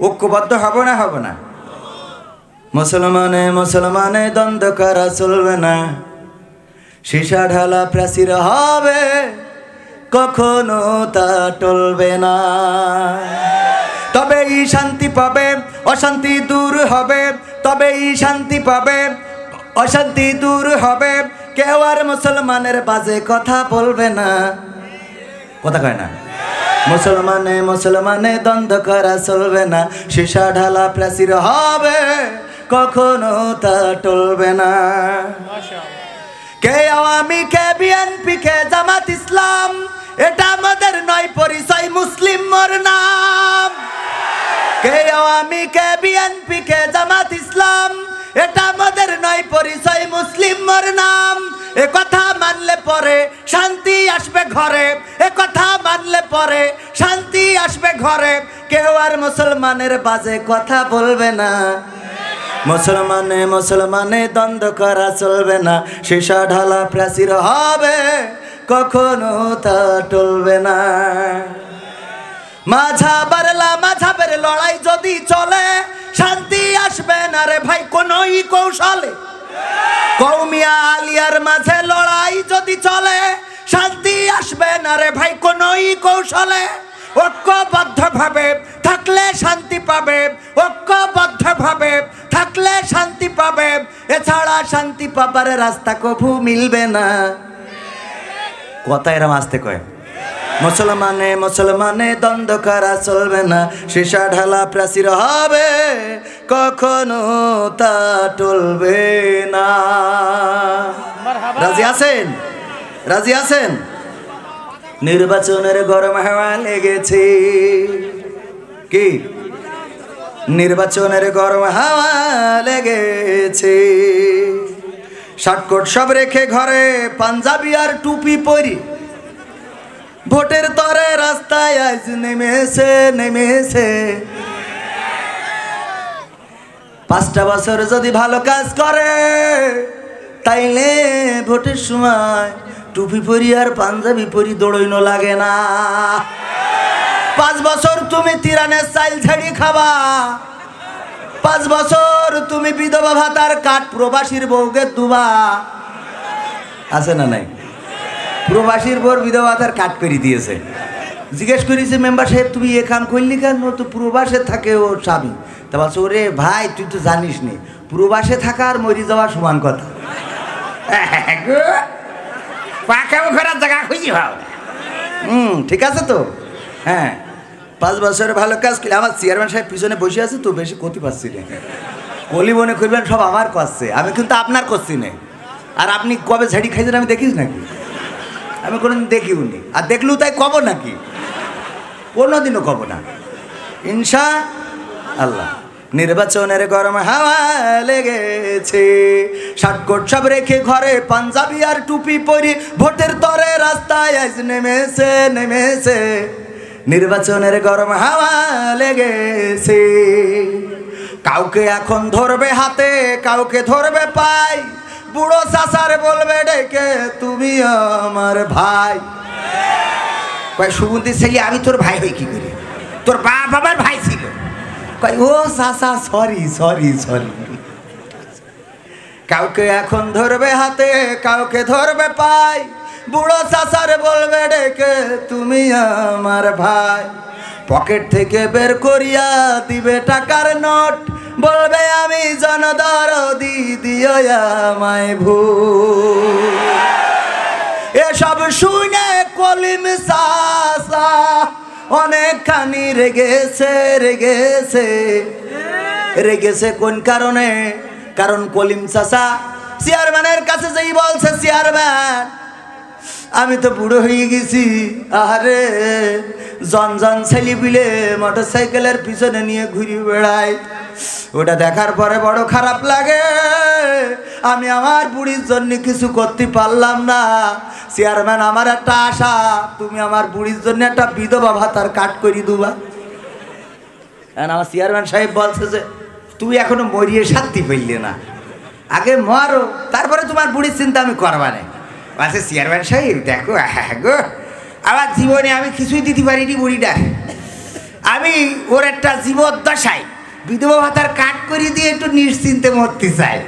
ঐক্যবদ্ধ হব না হব না? মুসলমানে মুসলমানে দ্বন্দ্ব করা চলবে না, সীসা ঢালা প্রাচীর হবে, কখনো তা টলবে না। তবেই শান্তি পাবে, অশান্তি দূর হবে, তবেই শান্তি পাবে, অশান্তি দূর হবে। কেউ আর মুসলমানের বাজে কথা বলবে না, কথা কয় না। মুসলমানে মুসলমানে দ্বন্দ্ব করা চলবে না, সীসা ঢালা প্রাচীর হবে, কখনো তা টলবে না। কে আওয়ামী, কে বিএনপি, কে জামাত ইসলাম, এটা আমাদের নয় পরিচয়, মুসলিম মোর নাম। কে আওয়ামী, কে বিএনপি, কে জামাত ইসলাম, এটা আমাদের নয় পরিচয়, মুসলিম মোর নাম। এ কথা মানলে পরে শান্তি আসবে ঘরে, এ কথা মানলে পরে শান্তি আসবে ঘরে। কেউ আর মুসলমানের বাজে কথা বলবে না, মুসলমানে মুসলমানে দ্বন্দ্ব করা চলবে না, সীসা ঢালা প্রাচীর হবে, কখনো তা টলবে না। মাঝাবের লড়াই যদি চলে, শান্তি আসবে না রে ভাই কোনই কৌশলে। কওমিয়া আলিয়ার মাঝে লড়াই যদি চলে, শান্তি আসবে না রে ভাই কোনই কৌশলে। ঐক্যবদ্ধভাবে থাকলে শান্তি পাবে, ঐক্যবদ্ধভাবে থাকলে শান্তি পাবে, এছাড়া শান্তি পাবার রাস্তা কভু মিলবে না। কথা এরম আসতে কয়। মুসলমানে মুসলমানে দ্বন্দ্ব করা চলবে না, সীসা ঢালা প্রাচীর হবে, কখনো তা টলবে না। রাজি আছেন? রাজি আছেন? নির্বাচনের গরম হাওয়া লেগেছে, কি নির্বাচনের গরম হাওয়া লেগেছে। শার্টকোট সব রেখে ঘরে, পাঞ্জাবি আর টুপি পরি, ভোটের তরে রাস্তায় আজ নেমেছে নেমেছে। 5টা বছর যদি ভালো কাজ করে, তাইলে ভোটের সময় টুপি পরি আর পাঞ্জাবি পরি দৌড়ইনো লাগে না। 5 বছর তুমি তিরানের চাইল ছেড়ি খাবা, 5 বছর তুমি বিধবা ভাতার কাঠ প্রবাসীর বউকে দুবা। আছে না নাই? প্রবাসীর বউর বিধবা ভাতার কাঠ করে দিয়েছে। জিজ্ঞেস করেছে মেম্বার সাহেব তুমি এ কাম করলি কেন? তো প্রবাসে থাকে ওর স্বামী। তা বলছে ওরে ভাই তুই তো জানিস নি, প্রবাসে থাকা আর মরি যাওয়া সমান কথা। জায়গা খুঁজি ভাও। ঠিক আছে তো। হ্যাঁ 5 বছর ভালো কাজ করলে। আমার চেয়ারম্যান সাহেব পিছনে বসে আছে তো, বেশি ক্ষতি পাচ্ছি না। কলি মনে করবেন সব আমার করছে, আমি কিন্তু আপনার করছি না। আর আপনি কবে ঝাড়ি খাইছেন আমি দেখিস নাকি? আমি কোনোদিন দেখিও নি, আর দেখলেও তাই কব নাকি? কোনোদিনও কব না ইনশা আল্লাহ। নির্বাচনের গরম হাওয়া লেগেছে, শার্টকোট সব রেখে ঘরে, পাঞ্জাবি আর টুপি পরি, ভোটের তরে রাস্তায় আজ নেমেছে নেমেছে। নির্বাচনের গরম হাওয়া লেগেছে। কাউকে এখন ধরবে হাতে, কাউকে ধরবে পাই, বুড়ো চাচার বলবে ডেকে তুমি আমার ভাই। সুগন্ধি ছেলে আমি তোর ভাই হই কি করে? তোর বাপ আমার ভাই ছিল। ও চাচা সরি সরি সরি। কাউকে এখন ধরবে হাতে, কাউকে ধরবে পাই, বুড়ো চাচার বলবে ডেকে তুমি আমার ভাই। পকেট থেকে বের করিয়া দিবে টাকার নোট, বলবে আমি জনদরদি দিও আমায় ভুল। এসব শুনে কলিম চাচা অনেকখানি রেগেছে রেগেছে রেগেছে। কোন কারণে? কারণ কলিম চাচা চেয়ারম্যানের কাছে যেই বলছে চেয়ারম্যান আমি তো বুড়ো হয়ে গেছি, আরে জন ছেলে বিলে মোটর সাইকেলের পিছনে নিয়ে ঘুরে বেড়ায়, ওটা দেখার পরে বড় খারাপ লাগে। আমি আমার বুড়ির জন্য কিছু করতে পারলাম না। চেয়ারম্যান আমার একটা আশা, তুমি আমার বুড়ির জন্য একটা বিধবা ভাতার কাট করে দুবা। আমার চেয়ারম্যান সাহেব বলছে যে তুই এখনো মরিয়ে শান্তি পেলে না, আগে মরো তারপরে তোমার বুড়ির চিন্তা আমি করবা না। বলছে চেয়ারম্যান সাহেব দেখো গো, আমার জীবনে আমি কিছুই দিতে পারিনি বুড়িটা, আমি ওর একটা জীবদ্দশায় বিধবা ভাতার কাট করে দিয়ে একটু নিশ্চিন্তে মরতে চাই।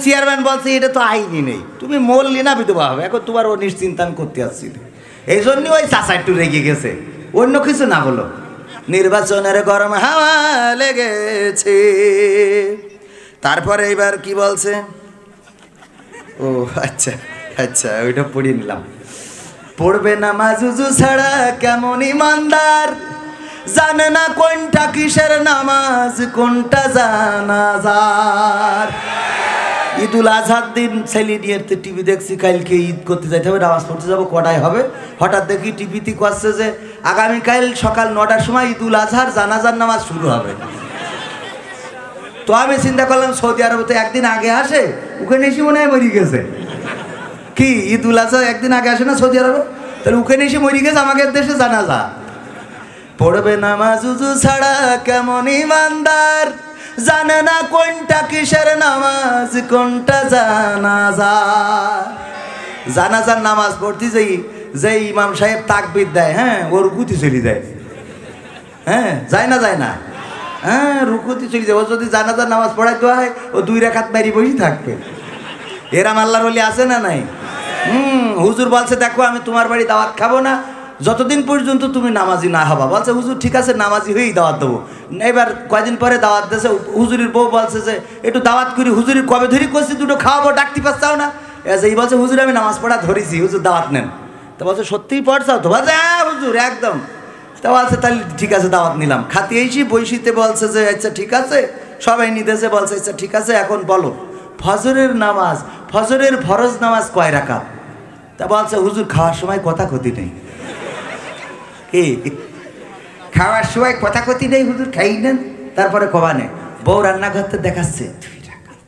চেয়ারম্যান বলছে এটা তো আইনি নেই, তুমি মরলি না বিধবা হবে, এখন তোমার ও নিশ্চিন্তান করতে আসছিল। এই জন্যই ওই চাচা একটু রেগে গেছে, অন্য কিছু না হলো। নির্বাচনের গরম হাওয়া লেগেছে। তারপরে এইবার কি বলছে, ও আচ্ছা আচ্ছা ওইটা পড়িয়ে নিলাম। পড়বে নামাজ উজু ছাড়া কেমন ইমানদার, জানে না কোনটা কিসের নামাজ কোনটা জানাজার। ঈদুল আজহার দিন ছেলে নিয়ে টিভি দেখছি, কালকে ঈদ করতে যাইতে হবে, নামাজ পড়তে যাবো, কটায় হবে? হঠাৎ দেখি টিভিতে করছে যে আগামীকাল সকাল 9টার সময় ঈদুল আজহার জানাজার নামাজ শুরু হবে। তো আমি চিন্তা করলাম সৌদি আরবে তো একদিন আগে আসে, ওখানে এসে মনে হয় মরি গেছে। কি ঈদুল আজহা একদিন আগে আসে না সৌদি আরবে? তাহলে ওখানে এসে মরি গেছে, আমাদের দেশে জানাজা। পড়বে নামাজ উজু ছাড়া কেমন ইমানদার, জানে না কোনটা কিসের নামাজ কোনটা জানাজা। জানাজার নামাজ পড়তে যাই, যে ইমাম সাহেব তাকবীর দেয়, হ্যাঁ ও রুকুতে চলে যায়। হ্যাঁ যায় না যায় না, হ্যাঁ রুকুতে চলে যায়। ও যদি জানাজার নামাজ পড়াইতে হয় ও 2 রাকাত মারি বসে থাকবে। এরাম আল্লাহর ওলি আছে না নাই? হুজুর বলছে দেখো আমি তোমার বাড়ি দাওয়াত খাবো না যতদিন পর্যন্ত তুমি নামাজি না হবা। বলছে হুজুর ঠিক আছে নামাজি হয়েই দাওয়াত দেবো। এবার কয়দিন পরে দাওয়াত দিয়েছে, হুজুরের বউ বলছে যে একটু দাওয়াত করি, হুজুরের কবে ধরি করছি দুটো খাওয়াবো, ডাকতে পারছাও না। এই বলছে হুজুর আমি নামাজ পড়া ধরেছি, হুজুর দাওয়াত নেন। তা বলছে সত্যিই পড়ছাও তো? বলছে হ্যাঁ হুজুর একদম। তা বলছে তাহলে ঠিক আছে দাওয়াত নিলাম। খাতি এসি বৈশিতে বলছে যে আচ্ছা ঠিক আছে, সবাই নিতেছে, বলছে আচ্ছা ঠিক আছে এখন বলো ফজরের নামাজ, ফজরের ফরজ নামাজ কয় রাকাত? তা বলছে হুজুর খাওয়ার সময় কথা ক্ষতি নেই। খাওয়ার সময় কথা ক্ষতি নেই হুজুর, খাই নেন। তারপরে কবানে বউ রান্নাঘরতে দেখাচ্ছে 2 রাকাত।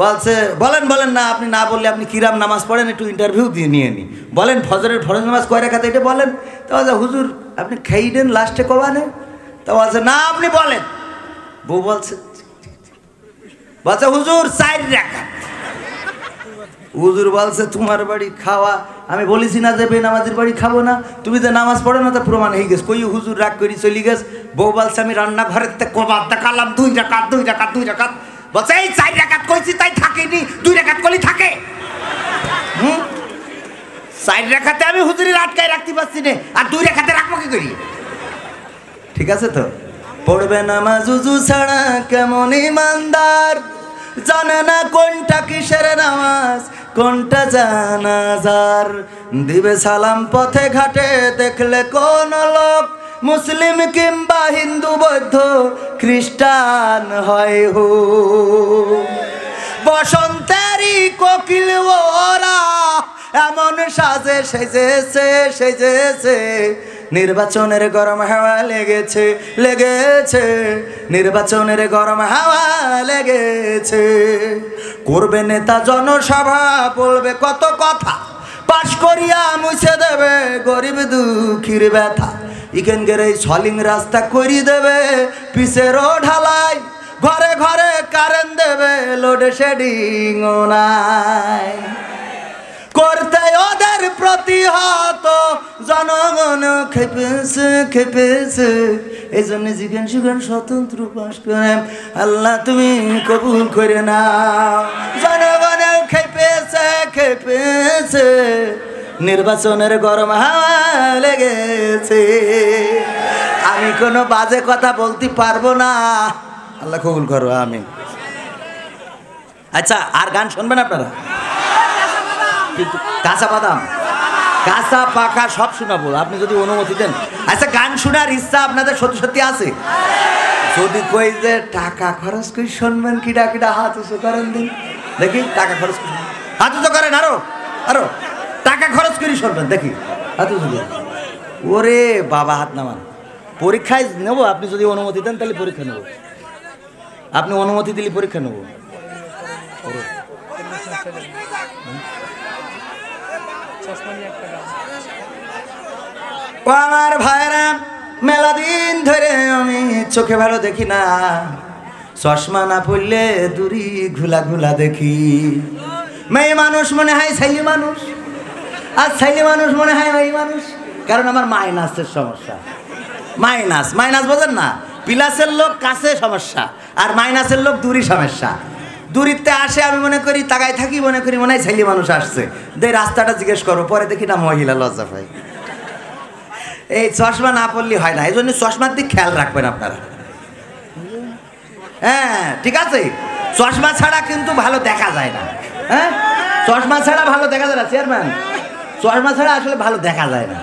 বলছে বলেন বলেন না, আপনি না বললে আপনি কিরাম নামাজ পড়েন একটু ইন্টারভিউ দিয়ে নিয়ে নি, বলেন ফজরের ফরজ নামাজ কয় রাকাত এটা বলেন। তা বলছে হুজুর আপনি খাই নেন লাস্টে কবানে। তা বলছে না আপনি বলেন। বউ বলছে হুজুর 4 রাকাত। হুজুর বলছে তোমার বাড়ি খাওয়া, আমি বলেছি না যে বেনামাজির বাড়ি খাবো না, তুমি যে নামাজ পড়ো না তা প্রমাণ হয়ে গেছে। কই হুজুর রাগ করে চলে গেছে। বউ বলছে আমি রান্নাঘরের তে কবাব দেখালাম 2 রাকাত 2 রাকাত 2 রাকাত। বলছে এই 4 রাকাত কইছি তাই থাকেনি, 2 রাকাত করলে থাকে। 4 রাকাতে আমি হুজুরের আটকায় রাখতে পারছি না, আর 2 রাকাতে রাখবো কি করি? ঠিক আছে তো? পড়বে নামাজ উজু ছাড়া কেমন ইমানদার, জানে না কোনটা কিসের নামাজ কোনটা জানাজার। দিবে সালাম পথে ঘাটে দেখলে কোন লোক, মুসলিম কিংবা হিন্দু বৌদ্ধ খ্রিস্টান হয় হো। বসন্তেরই কোকিল ওরা এমন সাজে সেজেছে সেজেছে, নির্বাচনের গরম হাওয়া লেগেছে লেগেছে, নির্বাচনের গরম হাওয়া লেগেছে। করবে নেতা জনসভা বলবে কত কথা, পাশ করিয়া মুছে দেবে গরিব দুঃখীর ব্যথা। ইখানকার এই সলিং রাস্তা করি দেবে পিসেরও ঢালাই, ঘরে ঘরে কারেন্ট দেবে লোডশেডিং নাই। করতে ওদের প্রতিহত জনগণ খেপেছে খেপেছে, এই জন্য জিজ্ঞান সুগান স্বতন্ত্র পাশ করে আল্লাহ তুমি কবুল করে নাও। জনগণের খেপেছে খেপেছে, নির্বাচনের গরম হাওয়া লেগেছে। আমি কোনো বাজে কথা বলতে পারবো না, আল্লাহ কবুল করো আমিন। আচ্ছা আর গান শুনবেন আপনারা? কিন্তু কাঁচা বাদাম কাঁচা পাকা সব শোনাবো আপনি যদি অনুমতি দেন। আচ্ছা গান শোনার ইচ্ছা আপনাদের সত্যি সত্যি আছে? যদি কই যে টাকা খরচ করে শুনবেন, কিডা কিডা হাত উঁচু করেন দিন দেখি। টাকা খরচ করে হাত উঁচু করেন, আরো আরো টাকা খরচ করে শুনবেন দেখি, হাত উঁচু করেন। ওরে বাবা হাত নামান। পরীক্ষায় নেবো, আপনি যদি অনুমতি দেন তাহলে পরীক্ষা নেবো। আপনি অনুমতি দিলে পরীক্ষা নেবো। ও আমার ভাইরা, মেলা দিন ধরে আমি চোখে ভালো দেখি না, চশমা না পড়লে দূরি ঘুলা ঘুলা দেখি। মেয়ে মানুষ মনে হয় ছেলে মানুষ, আর ছেলে মানুষ মনে হয় মেয়ে মানুষ। কারণ আমার মাইনাসের সমস্যা। মাইনাস মাইনাস বোঝেন না? প্লাসের লোক কাছে সমস্যা, আর মাইনাসের লোক দূরই সমস্যা। দূরিতে আসে আমি মনে করি তাকায় থাকি, মনে করি মনে হয় ছেলে মানুষ আসছে, দে রাস্তাটা জিজ্ঞেস করো, পরে দেখি না মহিলা, লজ্জা পাই। এই চশমা না পড়লে হয় না, এই জন্য চশমার দিক খেয়াল রাখবেন আপনারা। হ্যাঁ ঠিক আছে, চশমা ছাড়া কিন্তু ভালো দেখা যায় না। হ্যাঁ চশমা ছাড়া ভালো দেখা যায় না চেয়ারম্যান, চশমা ছাড়া আসলে ভালো দেখা যায় না।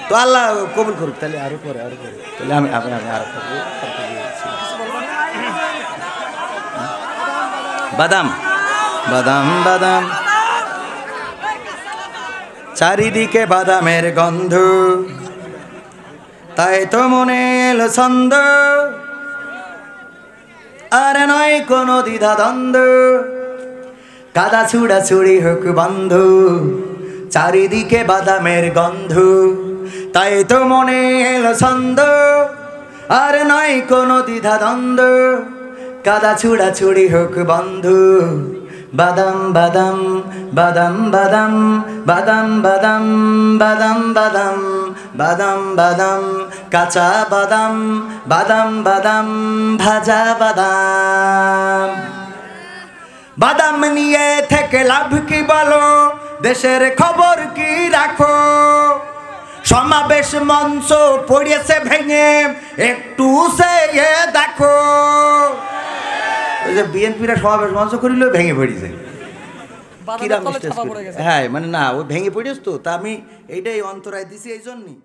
তো আল্লাহ কবুল করুক। তাহলে আরো পরে তাহলে আমি আরো বাদাম বাদাম বাদাম, চারিদিকে বাদামের গন্ধ, তাই তো মনে এলো ছন্দ, আর নয় কোনো দ্বিধা দ্বন্দ্ব, কাদা ছুড়া ছুড়ি হোক বন্ধ, চারিদিকে বাদামের গন্ধ, তাই তো মনে এলো ছন্দ, আর নয় কোনো দ্বিধা দ্বন্দ্ব, কাদা ছুড়া ছুড়ি হোক বন্ধু। বাদাম বাদাম বাদাম বাদাম বাদাম বাদাম বাদাম বাদাম বাদাম বাদাম, কাঁচা বাদাম বাদাম বাদাম, ভাজা বাদাম। বাদাম নিয়ে থেকে লাভ কি বলো, দেশের খবর কি রাখো, সমাবেশ মঞ্চ পড়িয়েছে ভেঙে, একটু সে দেখো। বিএনপিরা সমাবেশ মঞ্চ করিল ভেঙে পড়িছে, হ্যাঁ মানে না ওই ভেঙে পড়িস তো, তা আমি এইটাই অন্তরায় দিছি এই জন্যই।